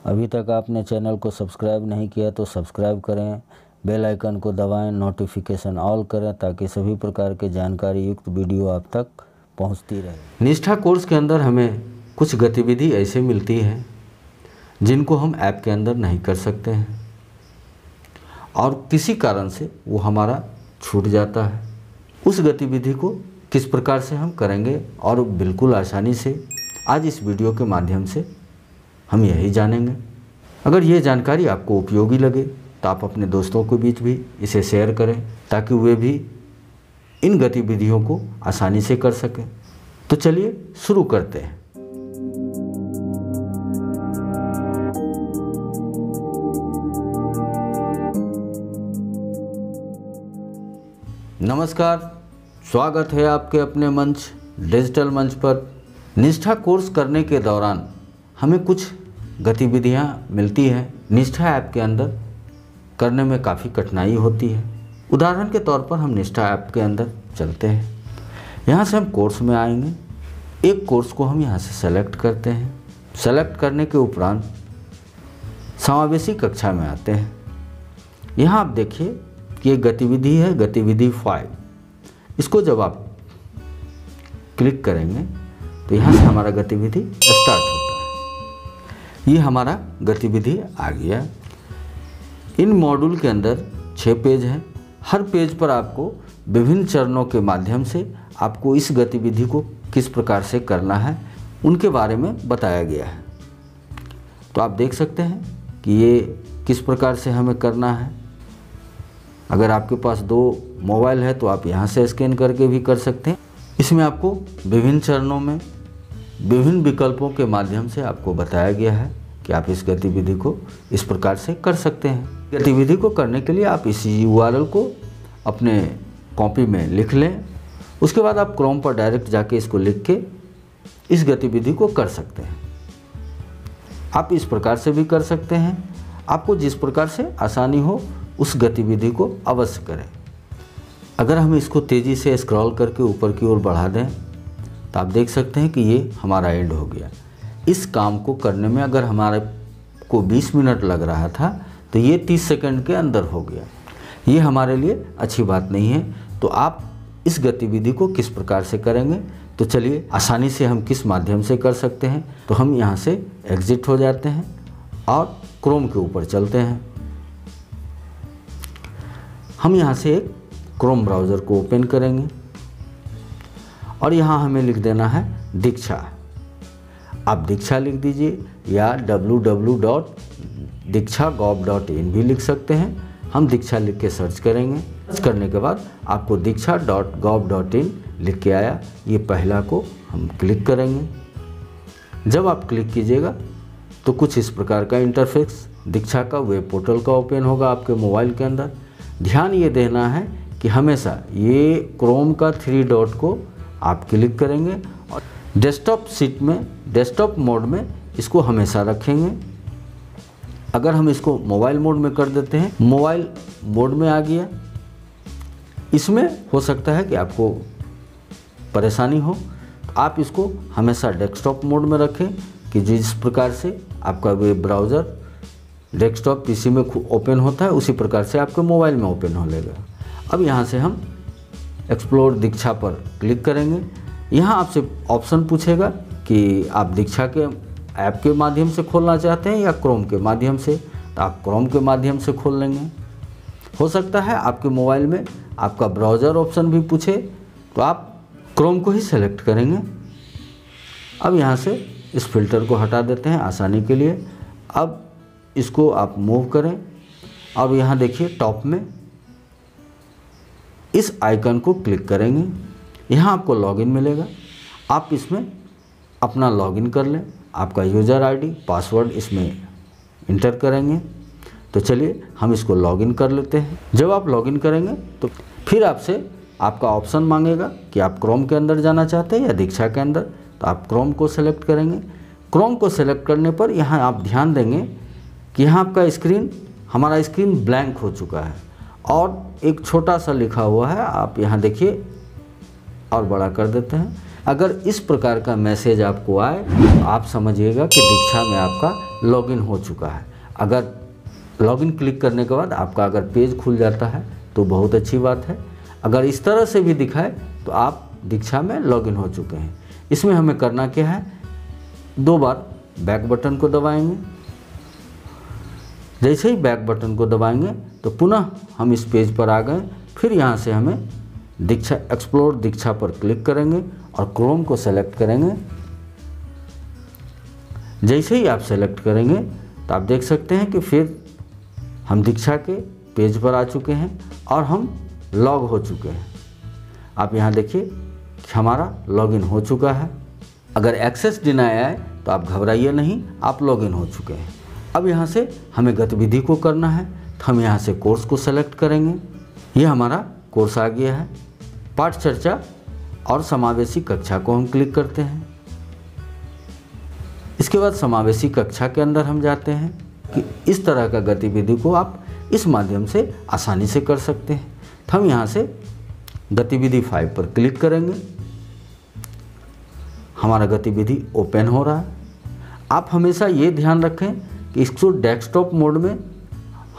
अभी तक आपने चैनल को सब्सक्राइब नहीं किया तो सब्सक्राइब करें, बेल आइकन को दबाएं, नोटिफिकेशन ऑल करें ताकि सभी प्रकार के जानकारी युक्त वीडियो आप तक पहुंचती रहे। निष्ठा कोर्स के अंदर हमें कुछ गतिविधि ऐसे मिलती है जिनको हम ऐप के अंदर नहीं कर सकते हैं और किसी कारण से वो हमारा छूट जाता है। उस गतिविधि को किस प्रकार से हम करेंगे और बिल्कुल आसानी से आज इस वीडियो के माध्यम से हम यही जानेंगे। अगर ये जानकारी आपको उपयोगी लगे तो आप अपने दोस्तों के बीच भी इसे शेयर करें ताकि वे भी इन गतिविधियों को आसानी से कर सकें। तो चलिए शुरू करते हैं। नमस्कार, स्वागत है आपके अपने मंच डिजिटल मंच पर। निष्ठा कोर्स करने के दौरान हमें कुछ गतिविधियां मिलती हैं। निष्ठा ऐप के अंदर करने में काफ़ी कठिनाई होती है। उदाहरण के तौर पर हम निष्ठा ऐप के अंदर चलते हैं। यहाँ से हम कोर्स में आएंगे। एक कोर्स को हम यहाँ से सेलेक्ट करते हैं। सेलेक्ट करने के उपरांत समावेशी कक्षा में आते हैं। यहाँ आप देखिए कि एक गतिविधि है, गतिविधि 5। इसको जब आप क्लिक करेंगे तो यहाँ से हमारा गतिविधि स्टार्ट होता है। ये हमारा गतिविधि आ गया। इन मॉड्यूल के अंदर 6 पेज हैं। हर पेज पर आपको विभिन्न चरणों के माध्यम से आपको इस गतिविधि को किस प्रकार से करना है उनके बारे में बताया गया है। तो आप देख सकते हैं कि ये किस प्रकार से हमें करना है। अगर आपके पास 2 मोबाइल है तो आप यहाँ से स्कैन करके भी कर सकते हैं। इसमें आपको विभिन्न चरणों में विभिन्न विकल्पों के माध्यम से आपको बताया गया है कि आप इस गतिविधि को इस प्रकार से कर सकते हैं। गतिविधि को करने के लिए आप इस URL को अपने कॉपी में लिख लें। उसके बाद आप क्रोम पर डायरेक्ट जाके इसको लिख के इस गतिविधि को कर सकते हैं। आप इस प्रकार से भी कर सकते हैं। आपको जिस प्रकार से आसानी हो उस गतिविधि को अवश्य करें। अगर हम इसको तेज़ी से स्क्रॉल करके ऊपर की ओर बढ़ा दें तो आप देख सकते हैं कि ये हमारा एंड हो गया। इस काम को करने में अगर हमारे को 20 मिनट लग रहा था तो ये 30 सेकंड के अंदर हो गया। ये हमारे लिए अच्छी बात नहीं है। तो आप इस गतिविधि को किस प्रकार से करेंगे, तो चलिए आसानी से हम किस माध्यम से कर सकते हैं। तो हम यहाँ से एग्जिट हो जाते हैं और क्रोम के ऊपर चलते हैं। हम यहाँ से एक क्रोम ब्राउज़र को ओपन करेंगे और यहाँ हमें लिख देना है दीक्षा। आप दीक्षा लिख दीजिए या www.diksha.gov.in भी लिख सकते हैं। हम दीक्षा लिख के सर्च करेंगे। सर्च करने के बाद आपको diksha.gov.in लिख के आया। ये पहला को हम क्लिक करेंगे। जब आप क्लिक कीजिएगा तो कुछ इस प्रकार का इंटरफेस दीक्षा का वेब पोर्टल का ओपन होगा आपके मोबाइल के अंदर। ध्यान ये देना है कि हमेशा ये क्रोम का 3 डॉट को आप क्लिक करेंगे और डेस्कटॉप सीट में डेस्कटॉप मोड में इसको हमेशा रखेंगे। अगर हम इसको मोबाइल मोड में कर देते हैं, मोबाइल मोड में आ गया। इसमें हो सकता है कि आपको परेशानी हो, तो आप इसको हमेशा डेस्कटॉप मोड में रखें कि जिस प्रकार से आपका वेब ब्राउज़र डेस्कटॉप पीसी में ओपन होता है उसी प्रकार से आपके मोबाइल में ओपन हो लेगा। अब यहाँ से हम एक्सप्लोर दीक्षा पर क्लिक करेंगे। यहाँ आपसे ऑप्शन पूछेगा कि आप दीक्षा के ऐप के माध्यम से खोलना चाहते हैं या क्रोम के माध्यम से। तो आप क्रोम के माध्यम से खोल लेंगे। हो सकता है आपके मोबाइल में आपका ब्राउज़र ऑप्शन भी पूछे तो आप क्रोम को ही सेलेक्ट करेंगे। अब यहाँ से इस फिल्टर को हटा देते हैं आसानी के लिए। अब इसको आप मूव करें और यहाँ देखिए टॉप में इस आइकन को क्लिक करेंगे। यहाँ आपको लॉगिन मिलेगा। आप इसमें अपना लॉगिन कर लें। आपका यूज़र आईडी पासवर्ड इसमें इंटर करेंगे। तो चलिए हम इसको लॉगिन कर लेते हैं। जब आप लॉगिन करेंगे तो फिर आपसे आपका ऑप्शन मांगेगा कि आप क्रोम के अंदर जाना चाहते हैं या दीक्षा के अंदर। तो आप क्रोम को सेलेक्ट करेंगे। क्रोम को सेलेक्ट करने पर यहाँ आप ध्यान देंगे कि यहाँ आपका स्क्रीन हमारा स्क्रीन ब्लैंक हो चुका है और एक छोटा सा लिखा हुआ है। आप यहाँ देखिए और बड़ा कर देते हैं। अगर इस प्रकार का मैसेज आपको आए तो आप समझिएगा कि दीक्षा में आपका लॉगिन हो चुका है। अगर लॉगिन क्लिक करने के बाद आपका अगर पेज खुल जाता है तो बहुत अच्छी बात है। अगर इस तरह से भी दिखाए तो आप दीक्षा में लॉगिन हो चुके हैं। इसमें हमें करना क्या है, 2 बार बैक बटन को दबाएंगे। जैसे ही बैक बटन को दबाएंगे तो पुनः हम इस पेज पर आ गए। फिर यहाँ से हमें दीक्षा एक्सप्लोर दीक्षा पर क्लिक करेंगे और क्रोम को सेलेक्ट करेंगे। जैसे ही आप सेलेक्ट करेंगे तो आप देख सकते हैं कि फिर हम दीक्षा के पेज पर आ चुके हैं और हम लॉग हो चुके हैं। आप यहाँ देखिए कि हमारा लॉगिन हो चुका है। अगर एक्सेस डिनाई आए तो आप घबराइए नहीं, आप लॉगिन हो चुके हैं। अब यहाँ से हमें गतिविधि को करना है तो हम यहाँ से कोर्स को सेलेक्ट करेंगे। ये हमारा कोर्स आ गया है। पाठ चर्चा और समावेशी कक्षा को हम क्लिक करते हैं। इसके बाद समावेशी कक्षा के अंदर हम जाते हैं कि इस तरह का गतिविधि को आप इस माध्यम से आसानी से कर सकते हैं। तो हम यहाँ से गतिविधि 5 पर क्लिक करेंगे। हमारा गतिविधि ओपन हो रहा है। आप हमेशा ये ध्यान रखें कि इसको डेस्कटॉप मोड में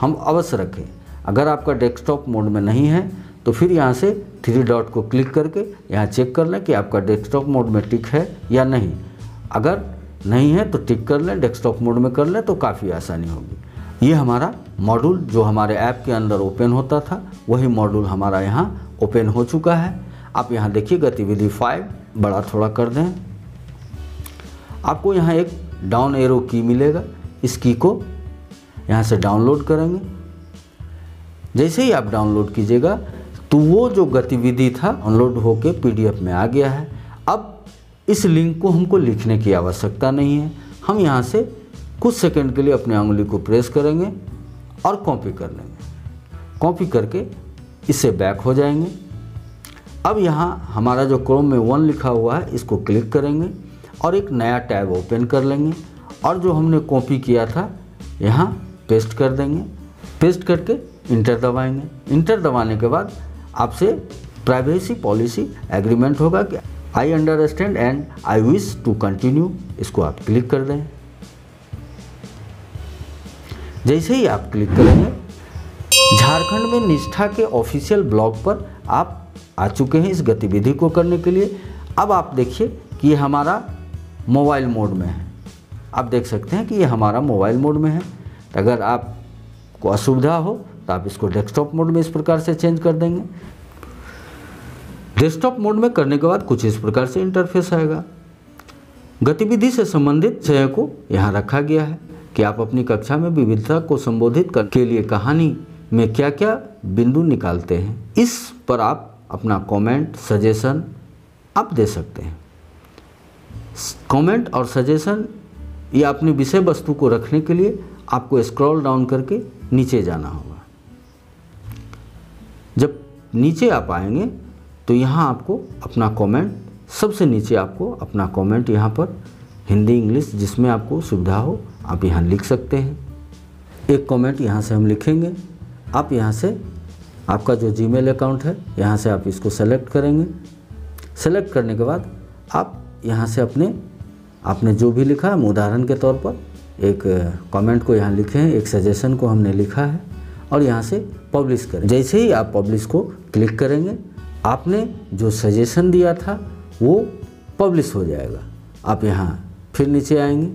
हम अवश्य रखें। अगर आपका डेस्कटॉप मोड में नहीं है तो फिर यहाँ से 3 डॉट को क्लिक करके यहाँ चेक कर लें कि आपका डेस्कटॉप मोड में टिक है या नहीं। अगर नहीं है तो टिक कर लें, डेस्कटॉप मोड में कर लें तो काफ़ी आसानी होगी। ये हमारा मॉड्यूल जो हमारे ऐप के अंदर ओपन होता था वही मॉड्यूल हमारा यहाँ ओपन हो चुका है। आप यहाँ देखिए गतिविधि 5 बड़ा थोड़ा कर दें। आपको यहाँ एक डाउन एरो की मिलेगा, इस की को यहाँ से डाउनलोड करेंगे। जैसे ही आप डाउनलोड कीजिएगा तो वो जो गतिविधि था डाउनलोड होके PDF में आ गया है। अब इस लिंक को हमको लिखने की आवश्यकता नहीं है। हम यहाँ से कुछ सेकंड के लिए अपने उंगली को प्रेस करेंगे और कॉपी कर लेंगे। कॉपी करके इससे बैक हो जाएंगे। अब यहाँ हमारा जो क्रोम में 1 लिखा हुआ है इसको क्लिक करेंगे और एक नया टैब ओपन कर लेंगे और जो हमने कॉपी किया था यहाँ पेस्ट कर देंगे। पेस्ट करके इंटर दबाएंगे। इंटर दबाने के बाद आपसे प्राइवेसी पॉलिसी एग्रीमेंट होगा कि I understand and I wish to continue, इसको आप क्लिक कर दें। जैसे ही आप क्लिक करेंगे झारखंड में निष्ठा के ऑफिशियल ब्लॉग पर आप आ चुके हैं इस गतिविधि को करने के लिए। अब आप देखिए कि ये हमारा मोबाइल मोड में है। आप देख सकते हैं कि ये हमारा मोबाइल मोड में है। अगर आपको असुविधा हो तो आप इसको डेस्कटॉप मोड में इस प्रकार से चेंज कर देंगे। डेस्कटॉप मोड में करने के बाद कुछ इस प्रकार से इंटरफेस आएगा। गतिविधि से संबंधित विषय को यहाँ रखा गया है कि आप अपनी कक्षा में विविधता को संबोधित करने के लिए कहानी में क्या क्या बिंदु निकालते हैं। इस पर आप अपना कमेंट सजेशन आप दे सकते हैं। कमेंट और सजेशन या अपनी विषय वस्तु को रखने के लिए आपको स्क्रॉल डाउन करके नीचे जाना होगा। जब नीचे आप आएंगे तो यहाँ आपको अपना कमेंट, सबसे नीचे आपको अपना कमेंट यहाँ पर हिंदी इंग्लिश जिसमें आपको सुविधा हो आप यहाँ लिख सकते हैं। एक कमेंट यहाँ से हम लिखेंगे। आप यहाँ से आपका जो जीमेल अकाउंट है यहाँ से आप इसको सेलेक्ट करेंगे। सेलेक्ट करने के बाद आप यहाँ से आपने जो भी लिखा है, उदाहरण के तौर पर एक कमेंट को यहाँ लिखे हैं, एक सजेशन को हमने लिखा है और यहाँ से पब्लिश करें। जैसे ही आप पब्लिश को क्लिक करेंगे आपने जो सजेशन दिया था वो पब्लिश हो जाएगा। आप यहाँ फिर नीचे आएंगे।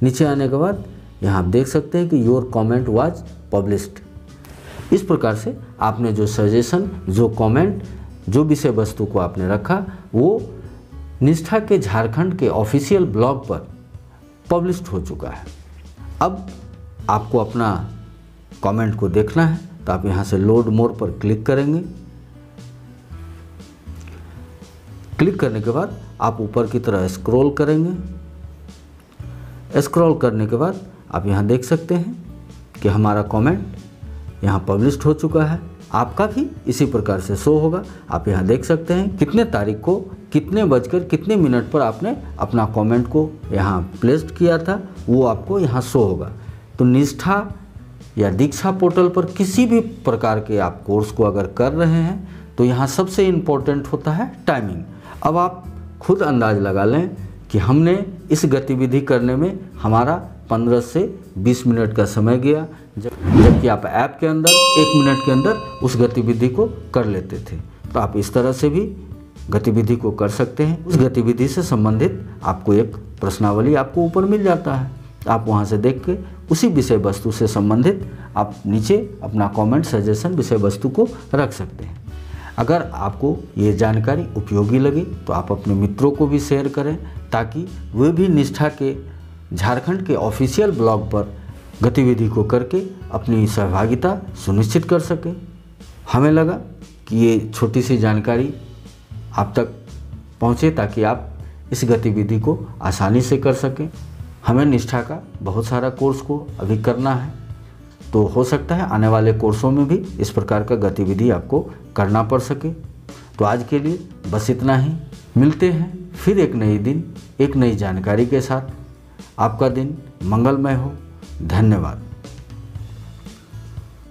नीचे आने के बाद यहाँ आप देख सकते हैं कि योर कमेंट वाज पब्लिश्ड। इस प्रकार से आपने जो सजेशन, जो कमेंट, जो विषय वस्तु को आपने रखा वो निष्ठा के झारखंड के ऑफिशियल ब्लॉग पर पब्लिश्ड हो चुका है। अब आपको अपना कमेंट को देखना है तो आप यहाँ से लोड मोर पर क्लिक करेंगे। क्लिक करने के बाद आप ऊपर की तरह स्क्रॉल करेंगे। स्क्रॉल करने के बाद आप यहाँ देख सकते हैं कि हमारा कमेंट यहाँ पब्लिश्ड हो चुका है। आपका भी इसी प्रकार से शो होगा। आप यहाँ देख सकते हैं कितने तारीख को कितने बजकर कितने मिनट पर आपने अपना कमेंट को यहाँ प्लेस्ड किया था वो आपको यहाँ शो होगा। तो निष्ठा या दीक्षा पोर्टल पर किसी भी प्रकार के आप कोर्स को अगर कर रहे हैं तो यहाँ सबसे इम्पोर्टेंट होता है टाइमिंग। अब आप खुद अंदाज लगा लें कि हमने इस गतिविधि करने में हमारा 15 से 20 मिनट का समय गया, जबकि आप ऐप के अंदर 1 मिनट के अंदर उस गतिविधि को कर लेते थे। तो आप इस तरह से भी गतिविधि को कर सकते हैं। उस गतिविधि से संबंधित आपको एक प्रश्नावली आपको ऊपर मिल जाता है, आप वहां से देख के उसी विषय वस्तु से संबंधित आप नीचे अपना कमेंट, सजेशन विषय वस्तु को रख सकते हैं। अगर आपको ये जानकारी उपयोगी लगी तो आप अपने मित्रों को भी शेयर करें, ताकि वे भी निष्ठा के झारखंड के ऑफिशियल ब्लॉग पर गतिविधि को करके अपनी सहभागिता सुनिश्चित कर सकें। हमें लगा कि ये छोटी सी जानकारी आप तक पहुँचे ताकि आप इस गतिविधि को आसानी से कर सकें। हमें निष्ठा का बहुत सारा कोर्स को अभी करना है, तो हो सकता है आने वाले कोर्सों में भी इस प्रकार का गतिविधि आपको करना पड़ सके। तो आज के लिए बस इतना ही। मिलते हैं फिर एक नई दिन, एक नई जानकारी के साथ। आपका दिन मंगलमय हो। धन्यवाद।